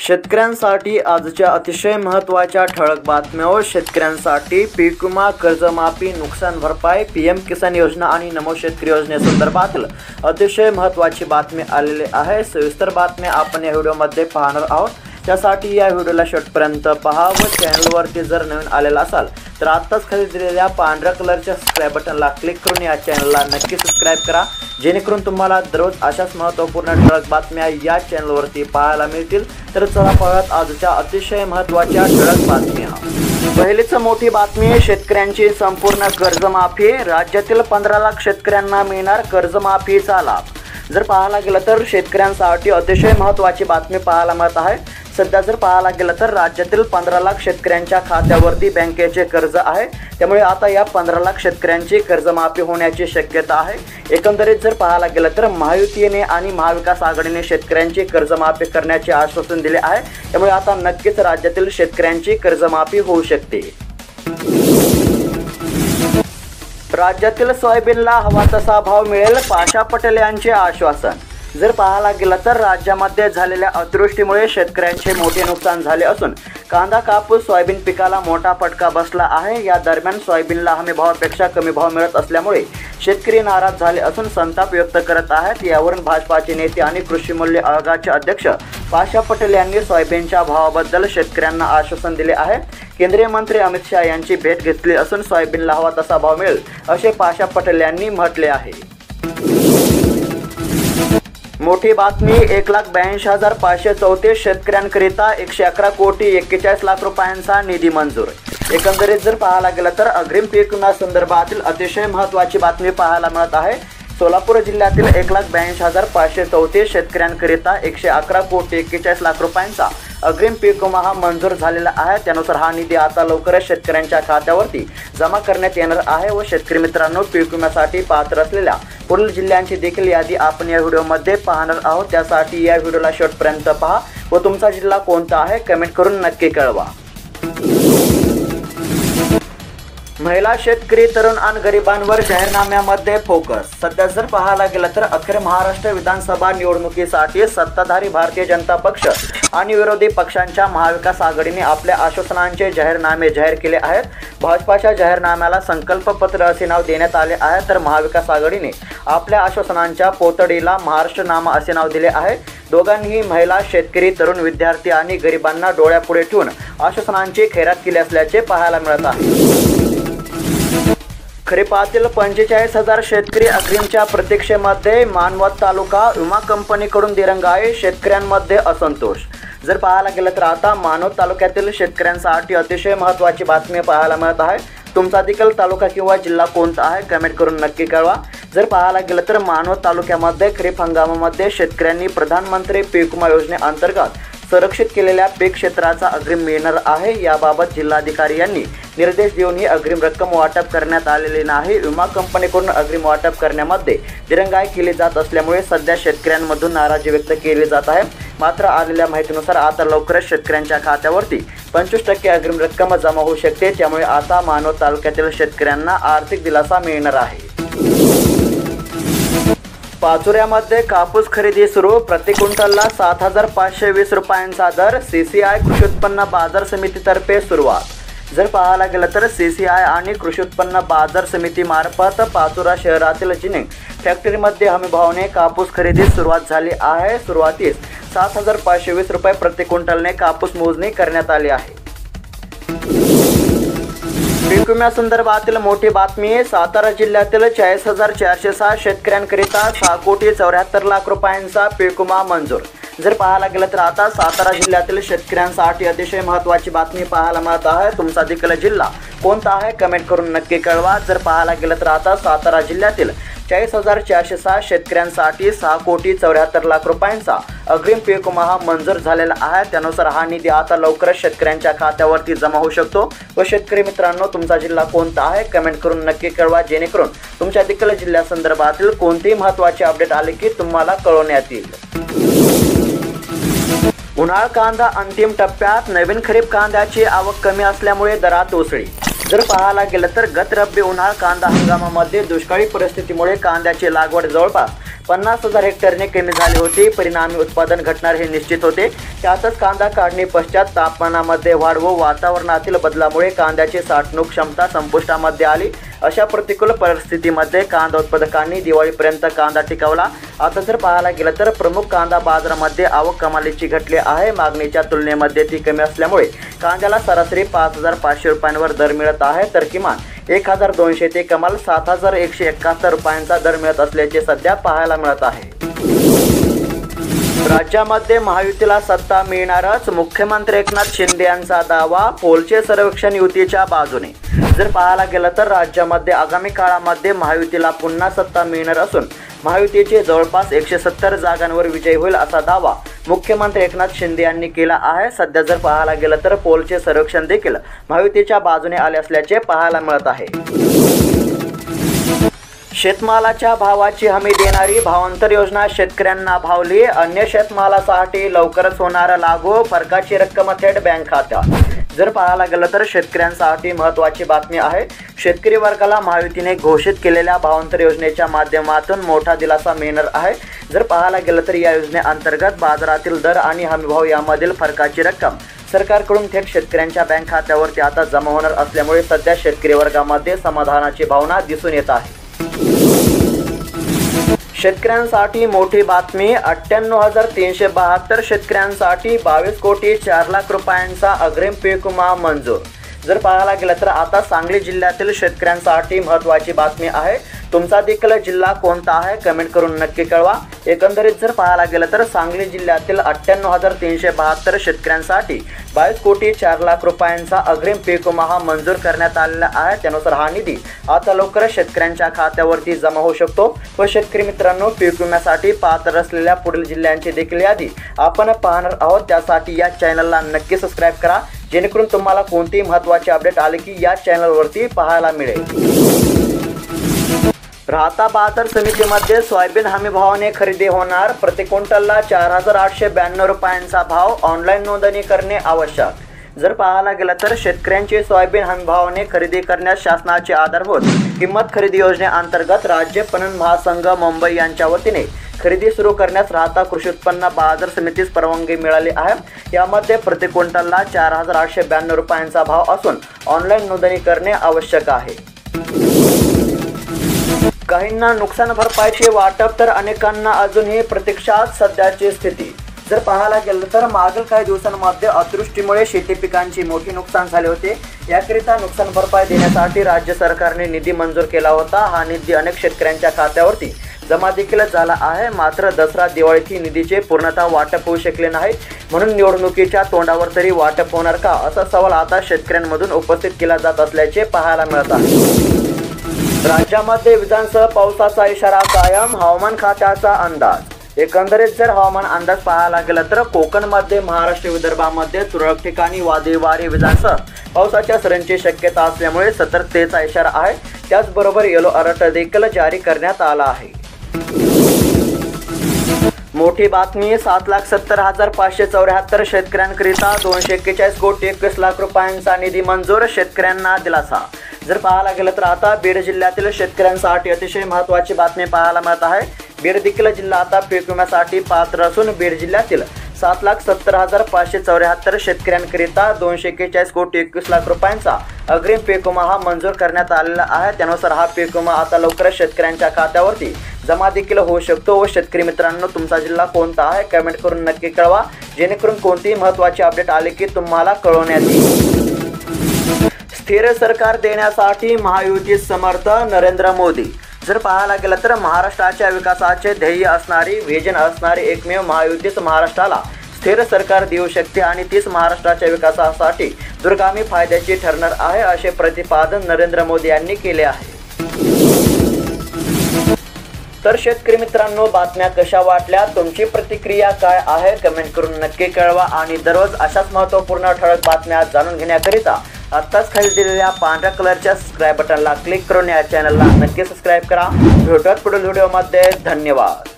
शेतकऱ्यांसाठी आजच्या अतिशय महत्त्वाच्या ठळक बातम्या. शेतकऱ्यांसाठी पीक विमा, कर्जमाफी, नुकसान भरपाई, पीएम किसान योजना आणि नमो शेतकरी योजनेसंदर्भातील अतिशय महत्त्वाची बातमी आलेली आहे. सविस्तर बातम्या आपण या व्हिडिओमध्ये पाहणार आहोत. त्यासाठी या व्हिडिओला शेवटपर्यंत पहा व चॅनलवरती जर नवीन आलेला असाल तर आत्ताच खाली दिलेल्या पांढऱ्या कलरच्या सबस्क्राइब बटनला क्लिक करून या चॅनलला नक्की सबस्क्राइब करा, जेणेकरून तुम्हाला दररोज अशाच महत्त्वपूर्ण ठळक बातम्या या चॅनलवरती पाहायला मिळतील. तर चला पाहूयात आजच्या अतिशय महत्त्वाच्या ठळक बातम्या. पहिलीच मोठी बातमी, शेतकऱ्यांची संपूर्ण कर्जमाफी. राज्यातील 15 लाख शेतकऱ्यांना मिळणार कर्जमाफीचा लाभ. जर पाहायला गेलं तर शेतकऱ्यांसाठी अतिशय महत्त्वाची बातमी पाहायला मिळत आहे. सध्या जर पाहायला गेलं तर राज्यातील 15 लाख शेतकऱ्यांच्या खात्यावरती बँकेचे कर्ज आहे. त्यामुळे आता या 15 लाख शेतकऱ्यांची कर्जमाफी होण्याची शक्यता आहे. एकंदरीत जर पाहायला गेलं तर महायुतीने आणि महाविकास आघाडीने शेतकऱ्यांची कर्जमाफी करण्याचे आश्वासन दिले आहे. त्यामुळे आता नक्कीच राज्यातील शेतकऱ्यांची कर्जमाफी होऊ शकते. राज्यातील सोयाबीनला हवा तसा भाव मिळेल, पाशा पटेल यांचे आश्वासन. जर पाहायला गेलं तर राज्यामध्ये झालेल्या अतिवृष्टीमुळे शेतकऱ्यांचे मोठे नुकसान झाले असून कांदा, कापूस, सोयाबीन पिकाला मोठा फटका बसला आहे. या दरम्यान सोयाबीनला हमी भावापेक्षा कमी भाव मिळत असल्यामुळे शेतकरी नाराज झाले असून संताप व्यक्त करत आहेत. यावरून भाजपाचे नेते आणि कृषी मूल्य आयोगाचे अध्यक्ष पाशा पटेल यांनी सोयाबीनच्या भावाबद्दल शेतकऱ्यांना आश्वासन दिले आहे. केंद्रीय मंत्री अमित शहा यांची भेट घेतली असून सोयाबीनला हवा तसा भाव मिळेल असे पाशा पटेल यांनी म्हटले आहे. मोठी बातमी, 1,82,534 शेतकऱ्यांकरिता 111 कोटी 41 लाख रुपयांचा निधी मंजूर. एकंदरीत जर पाहायला गेलं तर अग्रिम पीक विमा संदर्भातील अतिशय महत्त्वाची बातमी पाहायला मिळत आहे. सोलापूर जिल्ह्यातील 1,82,534 शेतकऱ्यांकरिता 111 कोटी 41 लाख रुपयांचा अग्रिम पीक विमा हा मंजूर झालेला आहे. त्यानुसार हा निधी आता लवकरच शेतकऱ्यांच्या खात्यावरती जमा करण्यात येणार आहे. व शेतकरी मित्रांनो, पीक विम्यासाठी पात्र असलेल्या पुढील जिल्ह्यांची देखील यादी आपण या व्हिडिओमध्ये पाहणार आहोत. त्यासाठी या व्हिडिओला शेवटपर्यंत पहा व तुमचा जिल्हा कोणता आहे कमेंट करून नक्की कळवा. महिला, शेतकरी, तरुण आणि गरिबांवर जाहीरनाम्यामध्ये फोकस. सध्या जर पाहायला गेलं तर अखेर महाराष्ट्र विधानसभा निवडणुकीसाठी सत्ताधारी भारतीय जनता पक्ष आणि विरोधी पक्षांच्या महाविकास आघाडीने आपल्या आश्वासनांचे जाहीरनामे जाहीर केले आहेत. भाजपाच्या जाहीरनाम्याला संकल्पपत्र असे नाव देण्यात आले आहे, तर महाविकास आघाडीने आपल्या आश्वासनांच्या पोतडीला महाराष्ट्रनामा असे नाव दिले आहे. दोघांनीही महिला, शेतकरी, तरुण, विद्यार्थी आणि गरिबांना डोळ्यापुढे ठेवून आश्वासनांची खैरात केली असल्याचे पाहायला मिळत आहे. खरीपातील 45,000 शेतकरी अग्रिमच्या प्रतीक्षेमध्ये. मानवत तालुका विमा कंपनीकडून दिरंगाई, शेतकऱ्यांमध्ये असंतोष. जर पाहायला गेलं तर आता मानवत तालुक्यातील शेतकऱ्यांसाठी अतिशय महत्त्वाची बातमी पाहायला मिळत आहे. तुमचा देखील तालुका किंवा जिल्हा कोणता आहे कमेंट करून नक्की कळवा. जर पाहायला गेलं तर मानवत तालुक्यामध्ये खरीप हंगामामध्ये शेतकऱ्यांनी प्रधानमंत्री पीक विमा योजनेअंतर्गत संरक्षित केलेल्या पीक क्षेत्राचा अग्रिम मिळणार आहे. याबाबत जिल्हाधिकारी यांनी निर्देश देऊन ही अग्रिम रक्कम वाटप करण्यात आलेली नाही. विमा कंपनीकडून अग्रिम वाटप करण्यामध्ये दिरंगाई केली जात असल्यामुळे सध्या शेतकऱ्यांमधून नाराजी व्यक्त केली जात आहे. मात्र आलेल्या माहितीनुसार आता लवकरच शेतकऱ्यांच्या खात्यावरती 25% अग्रिम रक्कम जमा होऊ शकते. त्यामुळे आता मानवत तालुक्यातील शेतकऱ्यांना आर्थिक दिलासा मिळणार आहे. पाचोऱ्यामध्ये कापूस खरेदी सुरू. प्रति क्विंटलला 7,520 रुपयांचा दर. CCI कृषी उत्पन्न बाजार समितीतर्फे सुरुवात. जर पाहायला गेलं तर CCI आणि कृषी उत्पन्न बाजार समितीमार्फत पाचोरा शहरातील जिनिंग फॅक्टरीमध्ये हमीभावाने कापूस खरेदीस सुरुवात झाली आहे. सुरुवातीस 7,520 रुपये प्रति क्विंटलने कापूस मोजणी करण्यात आली आहे. पीक विम्यासंदर्भातील मोठी बातमी, सातारा जिल्ह्यातील 40,406 शेतकऱ्यांकरिता 6 कोटी 74 लाख रुपयांचा पीक विमा मंजूर. जर पाहायला गेलं तर आता सातारा जिल्ह्यातील शेतकऱ्यांसाठी अतिशय महत्त्वाची बातमी पाहायला मिळत आहे. तुमचा देखील जिल्हा कोणता आहे कमेंट करून नक्की कळवा. जर पाहायला गेलं तर आता सातारा जिल्ह्यातील 40,406 शेतकऱ्यांसाठी 6 कोटी 74 लाख रुपयांचा अग्रिम पीक विमा हा मंजूर झालेला आहे. त्यानुसार हा निधी आता लवकरच शेतकऱ्यांच्या खात्यावरती जमा होऊ शकतो. व शेतकरी मित्रांनो, तुमचा जिल्हा कोणता आहे कमेंट करून नक्की कळवा, जेणेकरून तुमच्या देखील जिल्ह्यासंदर्भातील कोणतेही महत्त्वाचे अपडेट आले की तुम्हाला कळवण्यात येईल. उन्हाळ कांदा अंतिम टप्प्यात. नवीन खरीप कांद्याची आवक कमी असल्यामुळे दरात उसळी. जर पाहायला गेलं तर गत रब्बी उन्हाळ कांदा हंगामामध्ये दुष्काळी परिस्थितीमुळे कांद्याची लागवड जवळपास 50,000 हेक्टरने कमी झाली होती। परिणामी उत्पादन घटणार हे निश्चित होते। त्यातच कांदा काढणी पश्चात तापमानामध्ये वाढ व वातावरणातील बदलामुळे कांद्याची साठवणूक क्षमता संपुष्टामध्ये आली। अशा प्रतिकूल परिस्थितीमध्ये कांदा उत्पादकांनी दिवाळीपर्यंत कांदा टिकवला। आता जर पाहायला गेलं तर प्रमुख कांदा बाजारामध्ये आवक कमालीची घटली आहे। मागणीच्या तुलनेमध्ये ती कमी असल्यामुळे कांद्याला सरासरी 5,500 रुपयांवर दर मिळत आहे, तर किमान 1,200 ते कमाल 7,171 रुपयांचा दर मिळत असल्याचे सध्या पाहायला मिळत आहे। राज्यामध्ये महायुतीला सत्ता मिळणारच, मुख्यमंत्री एकनाथ शिंदे यांचा दावा। पोलचे सर्वेक्षण युतीच्या बाजूने। जर पाहायला गेलं तर राज्यामध्ये आगामी काळामध्ये महायुतीला पुन्हा सत्ता मिळणार असून महायुतीचे जवळपास 170 जागांवर विजय होईल असा दावा मुख्यमंत्री एकनाथ शिंदे यांनी केला आहे। सध्या जर पाहायला गेलं तर पोलचे सर्वेक्षण देखील महायुतीच्या बाजूने आले असल्याचे पाहायला मिळत आहे। शेतमालाच्या भावाची हमी देणारी भावांतर योजना शेतकऱ्यांना भावली। अन्य शेतमालासाठी लवकरच होणार लागू, फरकाची रक्कम थेट बँक खात्यात। जर पाहायला गेलं तर शेतकऱ्यांसाठी महत्त्वाची बातमी आहे। शेतकरी वर्गाला महायुतीने घोषित केलेल्या भावांतर योजनेच्या माध्यमातून मोठा दिलासा मिळणार आहे। जर पाहायला गेलं तर या योजनेअंतर्गत बाजारातील दर आणि हमीभाव यामधील फरकाची रक्कम सरकारकडून थेट शेतकऱ्यांच्या बँक खात्यावरती आता जमा होणार असल्यामुळे सध्या शेतकरी वर्गामध्ये समाधानाची भावना दिसून येत आहे। शेतकऱ्यांसाठी मोठी बातमी, 98,372 शेतकऱ्यांसाठी 22,04,00,000 रुपयांचा अग्रिम पीक विमा मंजूर। जर पाहायला गेलं तर आता सांगली जिल्ह्यातील शेतकऱ्यांसाठी महत्त्वाची बातमी आहे। तुमचा देखील जिल्हा कोणता आहे कमेंट करून नक्की कळवा। एकंदरीत जर पाहायला गेलं तर सांगली जिल्ह्यातील 98,372 शेतकऱ्यांसाठी 22,04,00,000 रुपयांचा अग्रिम पीक विमा हा मंजूर करण्यात आलेला आहे। त्यानुसार हा निधी आता लवकरच शेतकऱ्यांच्या खात्यावरती जमा होऊ शकतो। व शेतकरी मित्रांनो, पीक विम्यासाठी पात्र असलेल्या पुढील जिल्ह्यांची देखील यादी आपण पाहणार आहोत। त्यासाठी या चॅनलला नक्की सबस्क्राईब करा, जेणेकरून तुम्हाला कोणतीही महत्त्वाची अपडेट आले की या चॅनलवरती पाहायला मिळेल। राहता बाजार समितीमध्ये सोयाबीन हमी भावाने खरेदी होणार। प्रति क्विंटलला 4,892 रुपयांचा भाव। ऑनलाईन नोंदणी करणे आवश्यक। जर पाहायला गेलं तर शेतकऱ्यांची सोयाबीन हमी भावाने खरेदी करण्यास शासनाची आधारभूत किंमत खरेदी योजनेअंतर्गत राज्य पणन महासंघ मुंबई यांच्या वतीने खरेदी सुरू करण्यास राहता कृषी उत्पन्न बाजार समितीस परवानगी मिळाली आहे। यामध्ये प्रति क्विंटलला 4,892 रुपयांचा भाव असून ऑनलाईन नोंदणी करणे आवश्यक आहे। काहींना नुकसान भरपाईचे वाटप तर अनेकांना अजूनही प्रतीक्षात सध्याची स्थिती। जर पाहायला गेलं तर मागील काही दिवसांमध्ये अतिवृष्टीमुळे शेती पिकांची मोठी नुकसान झाले होते। याकरिता नुकसान भरपाई देण्यासाठी राज्य सरकारने निधी मंजूर केला होता। हा निधी अनेक शेतकऱ्यांच्या खात्यावरती जमा देखील झाला आहे। मात्र दसरा दिवाळीत निधीचे पूर्णतः वाटप होऊ शकले नाही, म्हणून निवडणुकीच्या तोंडावर तरी वाटप होणार का असा सवाल आता शेतकऱ्यांमधून उपस्थित केला जात असल्याचे पाहायला मिळत आहे। राज्यामध्ये विजांसह पावसाचा इशारा कायम, हवामान खात्याचा अंदाज। एकंदरीत जर हवामान अंदाज पाहायला गेला तर कोकणमध्ये, महाराष्ट्र, विदर्भामध्ये तुरळक ठिकाणी वादळी वारे, विजांसह पावसाच्या सरींची शक्यता असल्यामुळे सतर्कतेचा इशारा आहे। त्याचबरोबर येलो अलर्ट देखील जारी करण्यात आला आहे। मोठी बातमी, 7,70,574 शेतकऱ्यांकरिता 241,21,00,000 रुपयांचा निधी मंजूर। शेतकऱ्यांना दिलासा। जर पाहायला गेलं तर आता बीड जिल्ह्यातील शेतकऱ्यांसाठी अतिशय महत्त्वाची बातमी पाहायला मिळत आहे। बीड देखील जिल्हा आता पीक विम्यासाठी पात्र असून बीड जिल्ह्यातील 7,70,574 शेतकऱ्यांकरिता 241,21,00,000 रुपयांचा अग्रिम पीक विमा हा मंजूर करण्यात आलेला आहे। त्यानुसार हा पीक विमा आता लवकरच शेतकऱ्यांच्या खात्यावरती जमा देखील होऊ शकतो। व शेतकरी मित्रांनो, तुमचा जिल्हा कोणता आहे कमेंट करून नक्की कळवा, जेणेकरून कोणतीही महत्त्वाची अपडेट आली की तुम्हाला कळवण्यात येईल। स्थिर सरकार देण्यासाठी महायुती समर्थ, नरेंद्र मोदी। जर पाहायला गेलं तर महाराष्ट्राच्या विकासाचे ध्येय असणारी, व्हिजन असणारी एकमेव महायुतीच महाराष्ट्राला स्थिर सरकार देऊ शकते आणि तीच महाराष्ट्राच्या विकासासाठी दूरगामी फायद्याची ठरणार आहे, असे प्रतिपादन नरेंद्र मोदी यांनी केले आहे। तर शेतकरी मित्रांनो, बातम्या कशा वाटल्या, तुमची प्रतिक्रिया काय आहे कमेंट करून नक्की कळवा। आणि दररोज अशाच महत्त्वपूर्ण ठळक बातम्या जाणून घेण्याकरिता आत्ताच खाली दिलेल्या पांढऱ्या कलरच्या सबस्क्राईब बटनला क्लिक करून या चॅनलला नक्की सबस्क्राईब करा। भेटूयात पुढील व्हिडिओमध्ये। धन्यवाद।